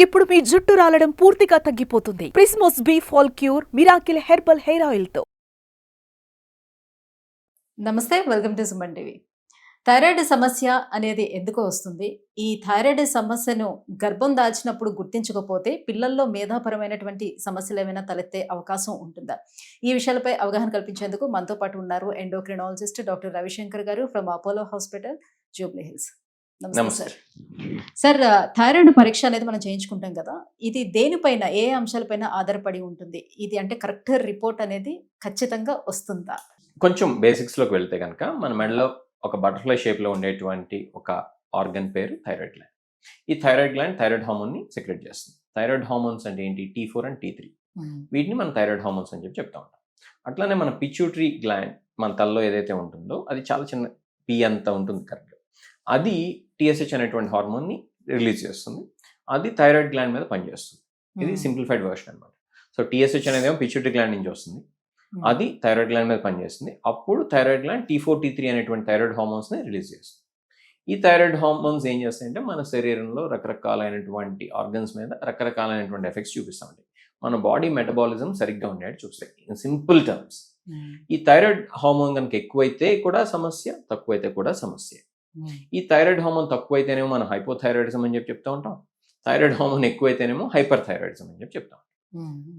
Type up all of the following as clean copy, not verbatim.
ఇప్పుడు మీ జుట్టు రాలడం పూర్తిగా తగ్గిపోతుంది. Prismos B fall cure miracle herbal hair oil తో. నమస్తే, welcome to Suman TV. Thyroid సమస్య అనేది ఎందుకు వస్తుంది? ఈ థైరాయిడ్ సమస్యను గర్భం దాల్చినప్పుడు గుర్తించకపోతే పిల్లల్లో మేధాపరమైనటువంటి సమస్యలు ఏమైనా తలెత్తే అవకాశం ఉంటుందా? ఈ విషయాలపై అవగాహన కల్పించేందుకు మనతో పాటు ఉన్నారు ఎండోక్రినాలజిస్ట్ డాక్టర్ రవిశంకర్ గారు from Apollo hospital, Jubilee hills. నమస్తే సార్. సార్, థైరాయిడ్ పరీక్ష అనేది మనం చేయించుకుంటాం కదా, ఇది దేనిపైన, ఏ అంశాలపైన ఆధారపడి ఉంటుంది? ఇది అంటే కరెక్ట్ రిపోర్ట్ అనేది ఖచ్చితంగా వస్తుందా? కొంచెం బేసిక్స్లోకి వెళ్తే కనుక మన మెడలో ఒక బటర్ఫ్లై షేప్లో ఉండేటువంటి ఒక ఆర్గన్ పేరు థైరాయిడ్ గ్లాండ్. ఈ థైరాయిడ్ గ్లాండ్ థైరాయిడ్ హార్మోన్ని సెక్రెట్ చేస్తుంది. థైరాయిడ్ హార్మోన్స్ అంటే ఏంటి? T4 and T3. వీటిని మనం థైరాయిడ్ హార్మోన్స్ అని చెప్తా ఉంటాం. అట్లానే మన పిచ్యూటరీ గ్లాండ్ మన తలలో ఏదైతే ఉంటుందో అది చాలా చిన్న పీ అంత ఉంటుంది కరెక్ట్గా. అది TSH అనేటువంటి హార్మోన్ని రిలీజ్ చేస్తుంది. అది థైరాయిడ్ గ్లాండ్ మీద పనిచేస్తుంది. ఇది సింప్లిఫైడ్ వర్షన్ అనమాట. సో TSH అనేది ఏమో పిచ్యూటరీ గ్లాండ్ నుంచి వస్తుంది, అది థైరాయిడ్ గ్లాండ్ మీద పనిచేస్తుంది. అప్పుడు థైరాయిడ్ గ్లాండ్ T4 T3 అనేటువంటి థైరాయిడ్ హార్మోన్స్ని రిలీజ్ చేస్తుంది. ఈ థైరాయిడ్ హార్మోన్స్ ఏం చేస్తాయంటే మన శరీరంలో రకరకాలైనటువంటి ఆర్గన్స్ మీద రకరకాలైనటువంటి ఎఫెక్ట్స్ చూపిస్తూ ఉంటాయి. మన బాడీ మెటబాలిజం సరిగ్గా ఉండేది చూస్తాయి. ఇన్ సింపుల్ టర్మ్స్, ఈ థైరాయిడ్ హార్మోన్ కనుక ఎక్కువైతే కూడా సమస్య, తక్కువైతే కూడా సమస్య. ఈ థైరాయిడ్ హార్మోన్ తక్కువైతేనేమో మనం హైపోథైరాయిడిజం అని చెప్తా ఉంటాం. థైరాయిడ్ హార్మోన్ ఎక్కువైతేనేమో హైపర్ థైరాయిడిజం అని చెప్తాం.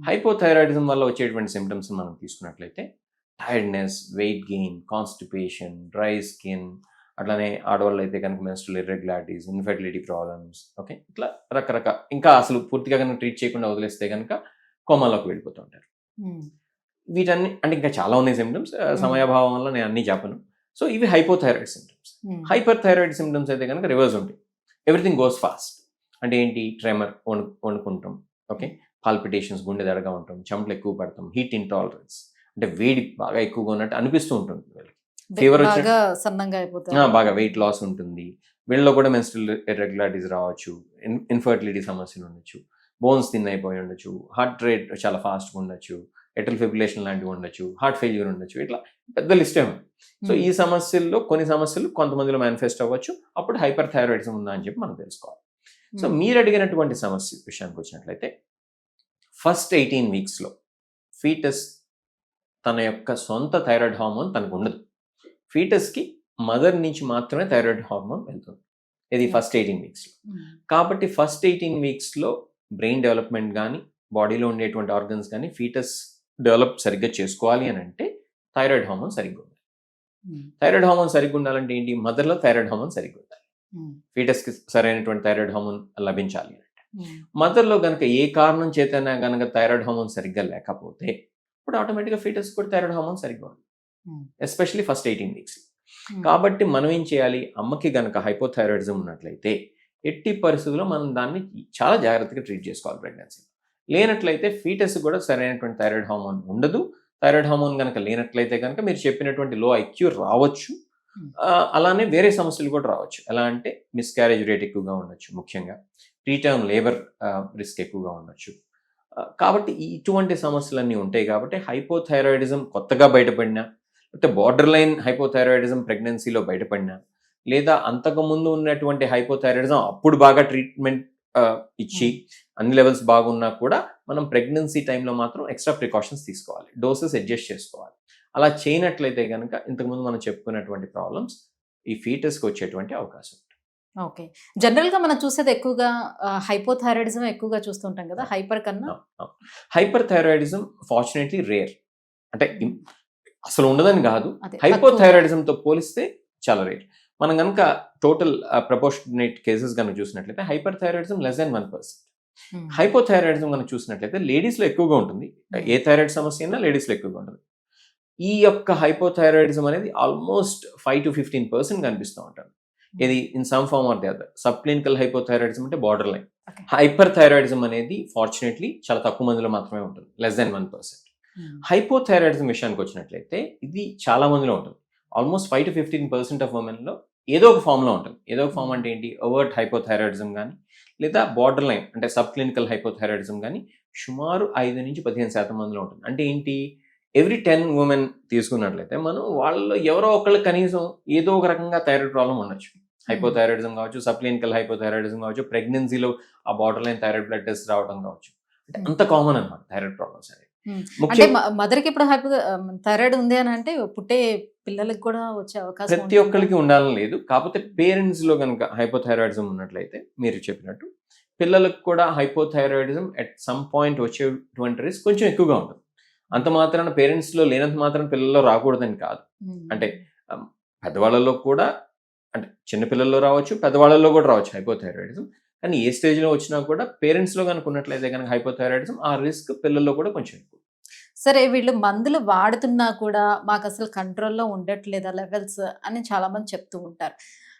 హైపోథైరాయిడిజం వల్ల వచ్చేటువంటి సిమ్టమ్స్ మనం తీసుకున్నట్లయితే tiredness, weight gain, constipation, dry skin, అట్లానే ఆడవాళ్ళు అయితే కనుక menstrual irregularities, infertility problems, okay, ఇట్లా రకరకాల, ఇంకా అసలు పూర్తిగా కనుక ట్రీట్ చేయకుండా వదిలేస్తే కనుక కోమాలోకి వెళ్ళిపోతూ ఉంటారు. వీటన్ని అంటే ఇంకా చాలా ఉన్నాయి సిమ్టమ్స్, సమయాభావం వల్ల నేను అన్ని చెప్పను. సో ఇవి hypothyroid symptoms. Hyper thyroid symptoms అయితే కనుక రివర్స్ ఉంటాయి. Everything goes fast. అంటే ఏంటి? ట్రెమర్, వణుకుంటాం, ఓకే, పాల్పిటేషన్స్, గుండె దడగా ఉంటాం, చెమటలు ఎక్కువ పడతాం, హీట్ ఇంటాలరెన్స్, అంటే వేడి బాగా ఎక్కువగా ఉన్నట్టు అనిపిస్తూ ఉంటుంది వీళ్ళకి. ఫీవర్ వచ్చి సన్నంగా అయిపోతుంది, బాగా వెయిట్ లాస్ ఉంటుంది. వీళ్ళలో కూడా మెన్స్ట్రువల్ ఇర్రెగ్యులారిటీస్ రావచ్చు, ఇన్ఫర్టిలిటీ సమస్యలు ఉండొచ్చు, బోన్స్ థిన్ అయిపోయి ఉండొచ్చు, హార్ట్ రేట్ చాలా ఫాస్ట్గా ఉండొచ్చు, ఎట్రల్ ఫిబ్రిలేషన్ లాంటివి ఉండొచ్చు, హార్ట్ ఫెయిల్యూర్ ఉండొచ్చు, ఇట్లా పెద్ద లిస్టే ఉంది. సో ఈ సమస్యల్లో కొన్ని సమస్యలు కొంతమందిలో మేనిఫెస్ట్ అవ్వచ్చు. అప్పుడు హైపర్ థైరాయిడిజం ఉందా అని చెప్పి మనం తెలుసుకోవాలి. సో మీరు అడిగినటువంటి సమస్య విషయానికి వచ్చినట్లయితే ఫస్ట్ 18 వీక్స్లో ఫీటస్ తన యొక్క సొంత థైరాయిడ్ హార్మోన్ తనకు ఉండదు. ఫీటస్కి మదర్ నుంచి మాత్రమే థైరాయిడ్ హార్మోన్ వెళ్తుంది. ఇది ఫస్ట్ 18 వీక్స్లో. కాబట్టి ఫస్ట్ 18 వీక్స్లో బ్రెయిన్ డెవలప్మెంట్ కానీ, బాడీలో ఉండేటువంటి ఆర్గన్స్ కానీ ఫీటస్ డెవలప్ సరిగ్గా చేసుకోవాలి అని అంటే థైరాయిడ్ హార్మోన్ సరిగ్గా ఉండాలి. థైరాయిడ్ హార్మోన్ సరిగ్గా ఉండాలంటే ఏంటి? మదర్లో థైరాయిడ్ హార్మోన్ సరిగ్గా ఉండాలి. ఫీటస్కి సరైనటువంటి థైరాయిడ్ హార్మోన్ లభించాలి అంటే. మదర్లో కనుక ఏ కారణం చేతైనా కనుక థైరాయిడ్ హార్మోన్ సరిగ్గా లేకపోతే ఇప్పుడు ఆటోమేటిక్గా ఫీటస్ కూడా థైరాయిడ్ హార్మోన్ సరిగ్గా ఉంది, ఎస్పెషల్లీ ఫస్ట్ 18 వీక్స్. కాబట్టి మనం ఏం చేయాలి? అమ్మకి గనక హైపోథైరాయిడిజం ఉన్నట్లయితే ఎట్టి పరిస్థితుల్లో మనం దాన్ని చాలా జాగ్రత్తగా ట్రీట్ చేసుకోవాలి ప్రెగ్నెన్సీలో. లేనట్లయితే ఫీటస్ కూడా సరైనటువంటి థైరాయిడ్ హార్మోన్ ఉండదు. థైరాయిడ్ హార్మోన్ కనుక లేనట్లయితే కనుక మీరు చెప్పినటువంటి లో IQ రావచ్చు. అలానే వేరే సమస్యలు కూడా రావచ్చు. ఎలా అంటే మిస్క్యారేజ్ రేట్ ఎక్కువగా ఉండొచ్చు, ముఖ్యంగా ప్రీటర్మ్ లేబర్ రిస్క్ ఎక్కువగా ఉండొచ్చు. కాబట్టి ఇటువంటి సమస్యలన్నీ ఉంటాయి. కాబట్టి హైపోథైరాయిడిజం కొత్తగా బయటపడినా, లేకపోతే బార్డర్ లైన్ హైపోథైరాయిడిజం ప్రెగ్నెన్సీలో బయటపడినా, లేదా అంతకుముందు ఉన్నటువంటి హైపోథైరాయిడిజం అప్పుడు బాగా ట్రీట్మెంట్ ఇచ్చి అన్ని లెవెల్స్ బాగున్నా కూడా మనం ప్రెగ్నెన్సీ టైంలో మాత్రం ఎక్స్ట్రా ప్రికాషన్స్ తీసుకోవాలి, డోసెస్ అడ్జస్ట్ చేసుకోవాలి. అలా చేయనట్లయితే కనుక ఇంతకుముందు మనం చెప్పుకున్నటువంటి ప్రాబ్లమ్స్ ఈ ఫీటస్కి వచ్చేటువంటి అవకాశం ఉంటుంది. ఓకే, జనరల్గా మనం చూసేది ఎక్కువగా హైపోథైరాయిడిజం ఎక్కువగా చూస్తుంటాం కదా, హైపర్ కన్నా. హైపర్ థైరాయిడిజం ఫార్చునేట్లీ రేర్, అంటే అసలు ఉండదని కాదు, హైపోథైరాయిడిజంతో పోలిస్తే చాలా రేర్. మనం కనుక టోటల్ ప్రపోర్షనేట్ కేసెస్ కనుక చూసినట్లయితే hyper thyroidism less than 1%. Hypothyroidism కనుక చూసినట్లయితే లేడీస్లో ఎక్కువగా ఉంటుంది. ఏ థైరాయిడ్ సమస్య అయినా లేడీస్లో ఎక్కువగా ఉంటుంది. ఈ యొక్క హైపోథైరాయిడిజం అనేది ఆల్మోస్ట్ 5 to 15% కనిపిస్తూ ఉంటుంది. ఇది in some form or the other. Subclinical hypothyroidism అంటే బార్డర్ లైన్. హైపర్ థైరాయిడిజం అనేది ఫార్చునేట్లీ చాలా తక్కువ మందిలో మాత్రమే ఉంటుంది, లెస్ దాన్ 1%. హైపోథైరాయిడిజం విషయానికి వచ్చినట్లయితే ఇది చాలా మందిలో ఉంటుంది. ఆల్మోస్ట్ 5 to 15% ఆఫ్ ఉమెన్లో ఏదో ఒక ఫామ్లో ఉంటుంది. ఏదో ఒక ఫామ్ అంటే ఏంటి? ఓవర్ట్ హైపోథైరాయిడిజం కానీ, లేదా బార్డర్ లైన్ అంటే సబ్ క్లినికల్ హైపోథైరాయిడిజం కానీ సుమారు 5 నుంచి 15% మందిలో ఉంటుంది. అంటే ఏంటి? ఎవ్రీ 10 ఉమెన్ తీసుకున్నట్లయితే మనం వాళ్ళలో ఎవరో ఒకళ్ళు కనీసం ఏదో ఒక రకంగా థైరాయిడ్ ప్రాబ్లం ఉండొచ్చు. హైపోథైరాయిడిజం కావచ్చు, సబ్క్లినికల్ హైపోథైరాయిడిజం కావచ్చు, ప్రెగ్నెన్సీలో ఆ border line thyroid blood test రావడం కావచ్చు. అంటే అంత కామన్ అనమాట థైరాయిడ్ ప్రాబ్లమ్స్ అనేవి. అంటే ముఖ్యం మదర్కి ఇప్పుడు థైరాయిడ్ ఉంది అని అంటే పుట్టే పిల్లలకి కూడా వచ్చే అవకాశం ప్రతి ఉంటుందా? ఒక్కరికి ఉండాలని లేదు. కాకపోతే పేరెంట్స్లో కనుక హైపోథైరాయిడిజం ఉన్నట్లయితే మీరు చెప్పినట్టు పిల్లలకు కూడా హైపోథైరాయిడిజం అట్ సమ్ పాయింట్ వచ్చేటువంటి రిస్క్ కొంచెం ఎక్కువగా ఉంటుంది. అంత మాత్రాన పేరెంట్స్లో లేనంత మాత్రం పిల్లల్లో రాకూడదని కాదు. అంటే పెద్దవాళ్ళలో కూడా, అంటే చిన్నపిల్లల్లో రావచ్చు, పెద్దవాళ్ళలో కూడా రావచ్చు హైపోథైరాయిడిజం. కానీ ఏ స్టేజ్లో వచ్చినా కూడా పేరెంట్స్లో కనుక ఉన్నట్లయితే కనుక హైపోథైరాయిడిజం ఆ రిస్క్ పిల్లల్లో కూడా కొంచెం ఎక్కువ. సరే, వీళ్ళు మందులు వాడుతున్నా కూడా మాకు అసలు కంట్రోల్లో ఉండట్లేదా లెవెల్స్ అని చాలా మంది చెప్తూ ఉంటారు.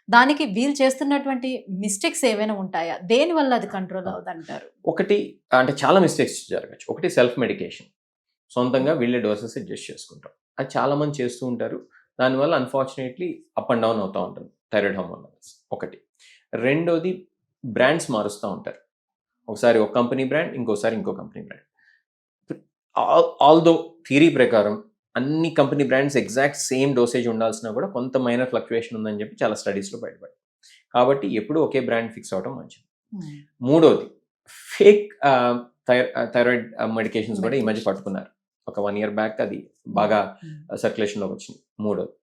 దానికి వీళ్ళు చేస్తున్నటువంటి మిస్టేక్స్ ఏమైనా ఉంటాయా? దేని వల్ల అది కంట్రోల్ అవుతుంటారు? ఒకటి, అంటే చాలా మిస్టేక్స్ జరగచ్చు. ఒకటి సెల్ఫ్ మెడికేషన్, సొంతంగా వీళ్ళే డోసెస్ అడ్జస్ట్ చేసుకుంటాం. అది చాలా మంది చేస్తూ ఉంటారు. దానివల్ల అన్ఫార్చునేట్లీ అప్ అండ్ డౌన్ అవుతూ ఉంటుంది థైరాయిడ్ హార్మోన్ లెవెల్స్. ఒకటి. రెండోది, బ్రాండ్స్ మారుస్తూ ఉంటారు. ఒకసారి ఒక కంపెనీ బ్రాండ్, ఇంకోసారి ఇంకో కంపెనీ బ్రాండ్. ఆల్దో థియరీ ప్రకారం అన్ని company brands exact same dosage ఉండాల్సిన కూడా కొంత మైనర్ ఫ్లక్చుయేషన్ ఉందని చెప్పి చాలా స్టడీస్లో బయటపడి, కాబట్టి ఎప్పుడు ఒకే బ్రాండ్ ఫిక్స్ అవడం మంచిది. మూడోది, ఫేక్ థైరాయిడ్ మెడికేషన్స్ కూడా ఈ మధ్య పట్టుకున్నారు. ఒక 1 year బ్యాక్ అది బాగా సర్క్యులేషన్లోకి వచ్చింది. మూడోది.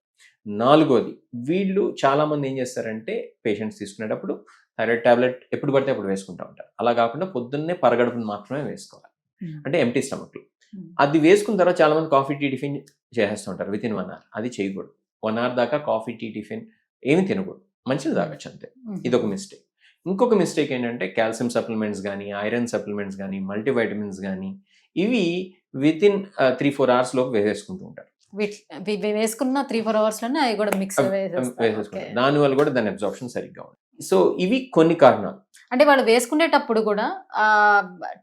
నాలుగోది, వీళ్ళు చాలామంది ఏం చేస్తారంటే పేషెంట్స్ తీసుకునేటప్పుడు థైరాయిడ్ టాబ్లెట్ ఎప్పుడు పడితే అప్పుడు వేసుకుంటూ ఉంటారు. అలా కాకుండా పొద్దున్నే పరగడుపుని మాత్రమే వేసుకోవాలి, అంటే ఎంటీ స్టమక్లో. అది వేసుకున్న తర్వాత చాలామంది కాఫీ టీ టిఫిన్ చేసేస్తూ ఉంటారు విత్ ఇన్ 1 hour. అది చేయకూడదు. 1 hour దాకా కాఫీ టీ టిఫిన్ ఏమి తినకూడదు, మంచిది తాగొచ్చు అంతే. ఇదొక మిస్టేక్. ఇంకొక మిస్టేక్ ఏంటంటే కాల్షియం సప్లిమెంట్స్ కానీ, ఐరన్ సప్లిమెంట్స్ కానీ, మల్టీవైటమిన్స్ కానీ ఇవి విత్ ఇన్ 3-4 hours లోపు వేసేసుకుంటూ ఉంటారు. వేసుకున్న 3-4 hours లోనే అవి కూడా మిక్స్ వేసేసుకుంటారు. దానివల్ల కూడా దాని అబ్జార్ప్షన్ సరిగ్గా ఉంది. సో ఇవి కొన్ని కారణాలు. అంటే వాళ్ళు వేసుకునేటప్పుడు కూడా ఆ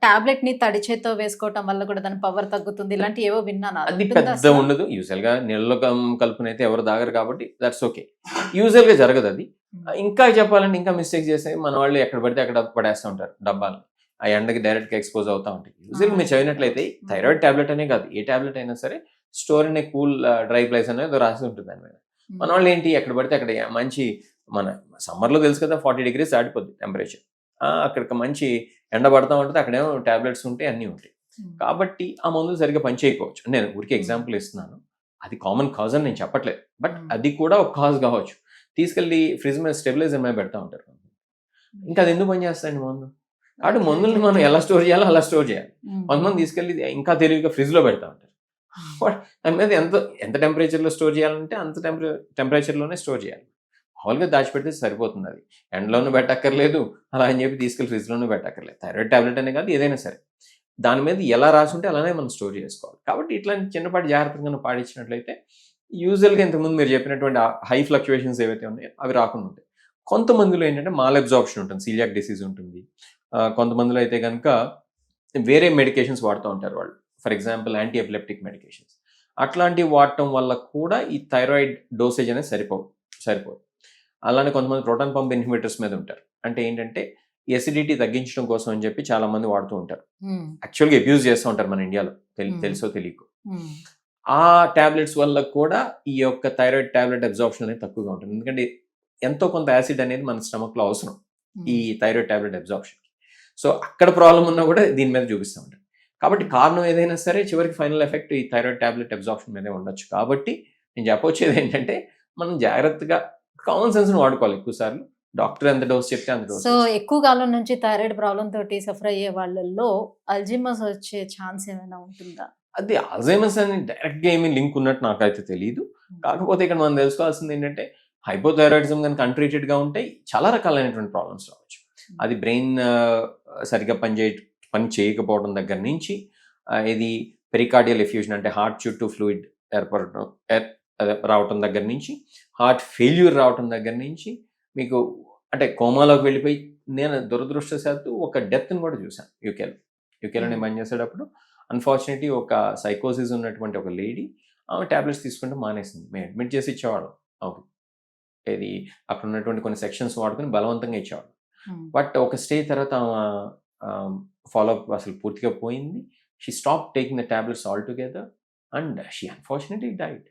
టాబ్లెట్ ని తడి చేత్తో వేసుకోవటం వల్ల కూడా దాని పవర్ తగ్గుతుంది, ఇలాంటి ఏవో విన్నాను. అది పెద్ద ఉండదు. యూజువల్ గా నీళ్ళలో కలుపుకుని అయితే ఎవరు దాగరు కాబట్టి దట్స్ ఓకే. యూజువల్ గా జరగదు అది. ఇంకా చెప్పాలంటే ఇంకా మిస్టేక్ చేస్తే మన వాళ్ళు ఎక్కడ పడితే అక్కడ పడేస్తూ ఉంటారు డబ్బాలు. ఆ ఎండకి డైరెక్ట్ గా ఎక్స్పోజ్ అవుతా ఉంటాయి. యూజువల్ మీరు చదివినట్లయితే థైరాయిడ్ టాబ్లెట్ అనే కాదు, ఏ టాబ్లెట్ అయినా సరే store in a cool dry place అనేది రాసి ఉంటుంది దాని మీద. మన వాళ్ళు ఏంటి ఎక్కడ పడితే అక్కడ మంచి, మన సమ్మర్లో తెలుసు కదా 40 degrees దాటిపోద్ది టెంపరేచర్. అక్కడికి మంచి ఎండ పడతా ఉంటుంది, అక్కడేమో టాబ్లెట్స్ ఉంటాయి, అన్నీ ఉంటాయి. కాబట్టి ఆ మందులు సరిగ్గా పనిచేయకపోవచ్చు. నేను ఊరికి ఎగ్జాంపుల్ ఇస్తున్నాను. అది కామన్ కాజ్ అని నేను చెప్పట్లేదు, బట్ అది కూడా ఒక కాజ్ కావచ్చు. తీసుకెళ్ళి ఫ్రిడ్జ్ మీద స్టెబిలైజర్ మీద పెడతా ఉంటారు. ఇంకా అది ఎందుకు పనిచేస్తాయండి మందు? కాబట్టి మందుల్ని మనం ఎలా స్టోర్ చేయాలో అలా స్టోర్ చేయాలి. కొంతమంది తీసుకెళ్ళి ఇంకా తెలివిగా ఫ్రిడ్జ్లో పెడతా ఉంటారు. దాని మీద ఎంత టెంపరేచర్లో స్టోర్ చేయాలంటే అంత టెంపరేచర్లోనే స్టోర్ చేయాలి. మామూలుగా దాచిపెడితే సరిపోతుంది. అది ఎండలోనూ పెట్టక్కర్లేదు, అలా అని చెప్పి తీసుకెళ్ళి ఫ్రిడ్జ్లోనూ పెట్టక్కర్లేదు. థైరాయిడ్ టాబ్లెట్ అనే కాదు, ఏదైనా సరే దాని మీద ఎలా రాసి ఉంటే అలానే మనం స్టోర్ చేసుకోవాలి. కాబట్టి ఇట్లాంటి చిన్నపాటి జాగ్రత్తగా పాటించినట్లయితే యూజువల్గా ఇంతకుముందు మీరు చెప్పినటువంటి హై ఫ్లక్చుయేషన్స్ ఏవైతే ఉన్నాయో అవి రాకుండా ఉంటాయి. కొంతమందిలో ఏంటంటే మాల్ అబ్జార్ప్షన్ ఉంటుంది, సీలియాక్ డిసీజ్ ఉంటుంది. కొంతమందిలో అయితే కనుక వేరే మెడికేషన్స్ వాడుతూ ఉంటారు వాళ్ళు. For example anti epileptic medications. అట్లాంటివి వాడటం వల్ల కూడా ఈ థైరాయిడ్ డోసేజ్ అనేది సరిపోదు. అలానే కొంతమంది ప్రోటాన్ పంప్ ఇన్హిబిటర్స్ మీద ఉంటారు. అంటే ఏంటంటే ఎసిడిటీ తగ్గించడం కోసం అని చెప్పి చాలా మంది వాడుతూ ఉంటారు. యాక్చువల్గా అబ్యూజ్ చేస్తూ ఉంటారు మన ఇండియాలో, తెలుసో తెలియకు. ఆ టాబ్లెట్స్ వల్ల కూడా ఈ యొక్క థైరాయిడ్ టాబ్లెట్ అబ్జార్ప్షన్ అనేది తక్కువగా ఉంటుంది. ఎందుకంటే ఎంతో కొంత యాసిడ్ అనేది మన స్టమక్లో అవసరం ఈ థైరాయిడ్ టాబ్లెట్ అబ్జార్ప్షన్. సో అక్కడ ప్రాబ్లం ఉన్నా కూడా దీని మీద చూపిస్తూ ఉంటారు. కాబట్టి కారణం ఏదైనా సరే చివరికి ఫైనల్ ఎఫెక్ట్ ఈ థైరాయిడ్ టాబ్లెట్ అబ్జార్ప్షన్ మీదే ఉండొచ్చు. కాబట్టి నేను చెప్పొచ్చేది ఏంటంటే మనం జాగ్రత్తగా కామన్ సెన్స్ని వాడుకోవాలి. ఎక్కువసార్లు డాక్టర్ ఎంత డోస్ చెప్తే అంత డోస్. సో ఎక్కువ కాలం నుంచి థైరాయిడ్ ప్రాబ్లం తోటి సఫర్ అయ్యే వాళ్ళల్లో అల్జీమర్స్ వచ్చే ఛాన్స్ ఏమైనా ఉంటుందా? అది అల్జీమర్స్ అని డైరెక్ట్గా ఏమీ లింక్ ఉన్నట్టు నాకైతే తెలియదు. కాకపోతే ఇక్కడ మనం తెలుసుకోవాల్సింది ఏంటంటే హైపోథైరాయిడిజం కనుక అన్ట్రీటెడ్గా ఉంటే చాలా రకాలైనటువంటి ప్రాబ్లమ్స్ రావచ్చు. అది బ్రెయిన్ సరిగ్గా పని చేయకపోవడం దగ్గర నుంచి, ఇది పెరికార్డియల్ ఎఫ్యూజన్ అంటే హార్ట్ చుట్టూ ఫ్లూయిడ్ రావటం దగ్గర నుంచి, హార్ట్ ఫెయిల్యూర్ రావటం దగ్గర నుంచి, మీకు అంటే కోమాలోకి వెళ్ళిపోయి, నేను దురదృష్టవశాత్తు ఒక డెత్ని కూడా చూశాను యూకేలో నేను పనిచేసేటప్పుడు. అన్ఫార్చునేట్లీ ఒక సైకోసిస్ ఉన్నటువంటి ఒక లేడీ, ఆమె టాబ్లెట్స్ తీసుకుంటే మానేసింది. మేము అడ్మిట్ చేసి ఇచ్చేవాళ్ళం. ఇది అక్కడ ఉన్నటువంటి కొన్ని సెక్షన్స్ వాడుకొని బలవంతంగా ఇచ్చేవాళ్ళం. బట్ ఒక స్టేజ్ తర్వాత ఆమె ఫాలోఅప్ అసలు పూర్తిగా పోయింది. She stop taking the tablets all together and she unfortunately died.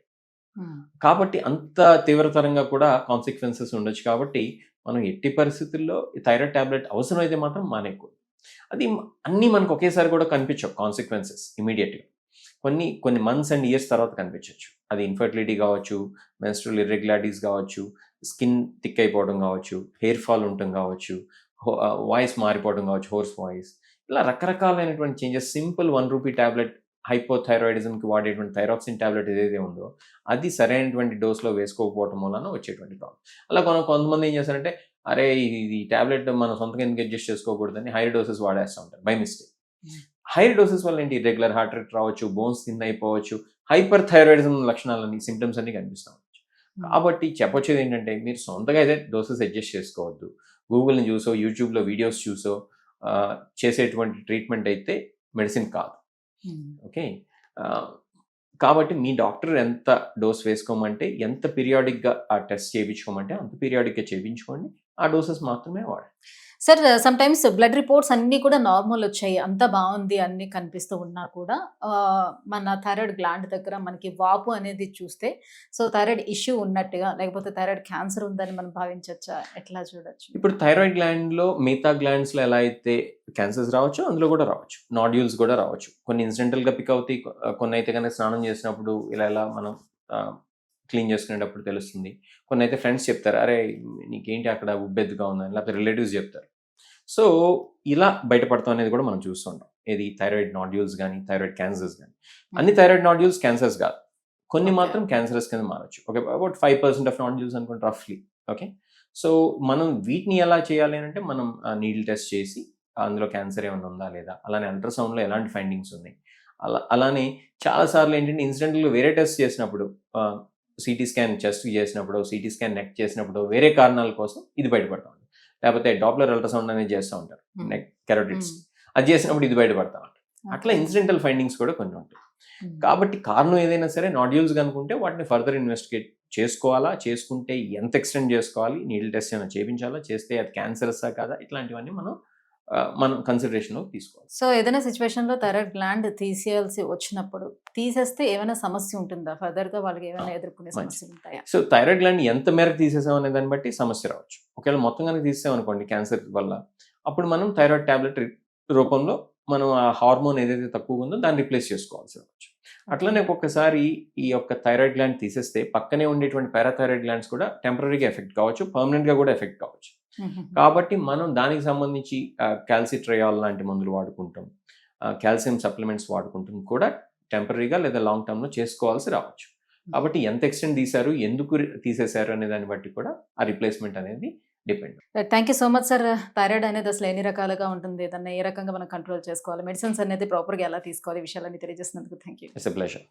కాబట్టి అంత తీవ్రతరంగా కూడా కాన్సిక్వెన్సెస్ ఉండొచ్చు. కాబట్టి మనం ఎట్టి పరిస్థితుల్లో ఈ థైరాయిడ్ టాబ్లెట్ అవసరమైతే మాత్రం మానేయకూడదు. అది అన్నీ మనకు ఒకేసారి కూడా కనిపించవు కాన్సిక్వెన్సెస్ ఇమీడియట్‌గా. కొన్ని మంత్స్ అండ్ ఇయర్స్ తర్వాత కనిపించొచ్చు. అది ఇన్ఫర్టిలిటీ కావచ్చు, మెన్స్ట్రువల్ ఇర్రెగ్యులారిటీస్ కావచ్చు, స్కిన్ థిక్ అయిపోవడం కావచ్చు, హెయిర్ ఫాల్ ఉండటం కావచ్చు, వాయిస్ మారిపోవడం కావచ్చు, హోర్స్ వాయిస్, ఇలా రకరకాలైనటువంటి చేంజెస్. సింపుల్ ₹1 టాబ్లెట్ హైపోథైరాయిడిజంకి వాడేటువంటి థైరాక్సిన్ టాబ్లెట్ ఏదైతే ఉందో అది సరైనటువంటి డోస్‌లో వేసుకోకపోవడం వలన వచ్చేటువంటి ప్రాబ్లమ్. అలా కొంతమంది ఏం చేస్తారంటే, అరే ఇది టాబ్లెట్ మనం సొంతంగా ఎందుకు అడ్జస్ట్ చేసుకోకూడదని హైయర్ డోసెస్ వాడేస్తూ ఉంటారు బై మిస్టేక్. హైయర్ డోసెస్ వల్ల ఏంటి, రెగ్యులర్ హార్ట్ రేట్ రావచ్చు, బోన్స్ థిన్ అయిపోవచ్చు, హైపర్ థైరాయిడిజం లక్షణాలని, సిమ్టమ్స్ అన్ని కనిపిస్తూ ఉండొచ్చు. కాబట్టి చెప్పొచ్చేది ఏంటంటే, మీరు సొంతగా అయితే డోసెస్ అడ్జస్ట్ చేసుకోవద్దు. గూగుల్ని చూసో, యూట్యూబ్లో వీడియోస్ చూసో చేసేటువంటి ట్రీట్మెంట్ అయితే మెడిసిన్ కాదు. ఓకే. కాబట్టి మీ డాక్టర్ ఎంత డోస్ వేసుకోమంటే, ఎంత పీరియాడిక్గా ఆ టెస్ట్ చేయించుకోమంటే అంత పీరియాడిక్గా చేయించుకోండి. ఆ డోసెస్ మాత్రమే వాడండి. సార్ సమ్‌టైమ్స్ బ్లడ్ రిపోర్ట్స్ అన్నీ కూడా నార్మల్ వచ్చాయి. అంతా బావుంది అన్నీ కనిపిస్తూ ఉన్నా కూడా మన థైరాయిడ్ గ్లాండ్ దగ్గర మనకి వాపు అనేది చూస్తే సో థైరాయిడ్ ఇష్యూ ఉన్నట్టుగా లేకపోతే థైరాయిడ్ క్యాన్సర్ ఉందని మనం భావించొచ్చా? ఎట్లా చూడొచ్చు? ఇప్పుడు థైరాయిడ్ గ్లాండ్‌లో మిగతా గ్లాండ్స్‌లో ఎలా అయితే క్యాన్సర్స్ రావచ్చో అందులో కూడా రావచ్చు. నాడ్యూల్స్ కూడా రావచ్చు. కొన్ని ఇన్సిడెంటల్‌గా పిక్ అవుతాయి. కొన్ని అయితే కనుక స్నానం చేసినప్పుడు ఇలా మనం క్లీన్ చేసుకునేటప్పుడు తెలుస్తుంది. కొన్ని అయితే ఫ్రెండ్స్ చెప్తారు, అరే నీకేంటి అక్కడ ఉబ్బెత్తుగా ఉందని, లేకపోతే రిలేటివ్స్ చెప్తారు. సో ఇలా బయటపడతాం అనేది కూడా మనం చూస్తుంటాం. ఏది థైరాయిడ్ నాడ్యూల్స్ కానీ, థైరాయిడ్ క్యాన్సర్స్ కానీ. అన్ని థైరాయిడ్ నాడ్యూల్స్ క్యాన్సర్స్ కాదు, కొన్ని మాత్రం క్యాన్సరస్ కింద మారచ్చు. ఓకే, అబౌట్ 5% ఆఫ్ నాడ్యూల్స్ అనుకోండి రఫ్లీ. ఓకే, సో మనం వీటిని ఎలా చేయాలి అంటే, మనం నీడిల్ టెస్ట్ చేసి అందులో క్యాన్సర్ ఏమైనా ఉందా లేదా, అలానే అల్ట్రాసౌండ్లో ఎలాంటి ఫైండింగ్స్ ఉన్నాయి, అలానే చాలాసార్లు ఏంటంటే ఇన్సిడెంటల్గా వేరే టెస్ట్ చేసినప్పుడు, సిటీ స్కాన్ చెస్ట్ చేసినప్పుడు, సిటీ స్కాన్ నెక్ చేసినప్పుడు వేరే కారణాల కోసం ఇది బయటపడతా ఉంటుంది. లేకపోతే డాప్లర్ అల్ట్రాసౌండ్ అనేది చేస్తూ ఉంటారు నెక్ కెరోటిడ్స్, అది చేసినప్పుడు ఇది బయటపడతా ఉంటుంది. అట్లా ఇన్సిడెంటల్ ఫైండింగ్స్ కూడా కొన్ని ఉంటాయి. కాబట్టి కారణం ఏదైనా సరే నాడ్యూల్స్ కనుకుంటే వాటిని ఫర్దర్ ఇన్వెస్టిగేట్ చేసుకోవాలా, చేసుకుంటే ఎంత ఎక్స్టెండ్ చేసుకోవాలి, నీడిల్ టెస్ట్ ఏమైనా చేయించాలా, చేస్తే అది క్యాన్సరసా కాదా, ఇట్లాంటివన్నీ మనం కన్సిడరేషన్లో తీసుకోవాలి. సో ఏదైనా సిచ్యువేషన్లో థైరాయిడ్ గ్లాండ్ తీసేయాల్సి వచ్చినప్పుడు తీసేస్తే ఏమైనా సమస్య ఉంటుందా? ఫర్దర్గా వాళ్ళకి ఏమైనా ఎదుర్కొనే సమస్యలు ఉంటాయా? సో థైరాయిడ్ గ్లాండ్ ఎంత మేరకు తీసేసాం అనే దాన్ని బట్టి సమస్య రావచ్చు. ఒకవేళ మొత్తం కనుక తీసేసామనుకోండి క్యాన్సర్ వల్ల, అప్పుడు మనం థైరాయిడ్ టాబ్లెట్ రూపంలో మనం ఆ హార్మోన్ ఏదైతే తక్కువ ఉందో దాన్ని రిప్లేస్ చేసుకోవాల్సి రావచ్చు. అట్లనే ఒక్కొక్కసారి ఈ యొక్క థైరాయిడ్ గ్లాండ్ తీసేస్తే పక్కనే ఉండేటువంటి పారాథైరాయిడ్ గ్లాండ్స్ కూడా టెంపరీగా ఎఫెక్ట్ కావచ్చు, పర్మనెంట్గా కూడా ఎఫెక్ట్ కావచ్చు. కాబట్టి మనం దానికి సంబంధించి క్యాల్సిట్రయాల్ లాంటి మందులు వాడుకుంటాం, కాల్షియం సప్లిమెంట్స్ వాడుకుంటాం కూడా టెంపరీగా లేదా లాంగ్ టర్మ్లో చేసుకోవాల్సి రావచ్చు. కాబట్టి ఎంత ఎక్స్టెండ్ తీశారు, ఎందుకు తీసేశారు అనే దాన్ని బట్టి కూడా ఆ రిప్లేస్మెంట్ అనేది depend. Thank you so much sir. Thyroid అనేది అసలు ఎన్ని రకాలుగా ఉంటుంది, దాన్ని ఏ రకంగా మనం కంట్రోల్ చేసుకోవాలి, మెడిసిన్స్ అనేది ప్రాపర్గా ఎలా తీసుకోవాలి, విషయాలన్నీ తెలియజేసినందుకు thank you. It's a pleasure.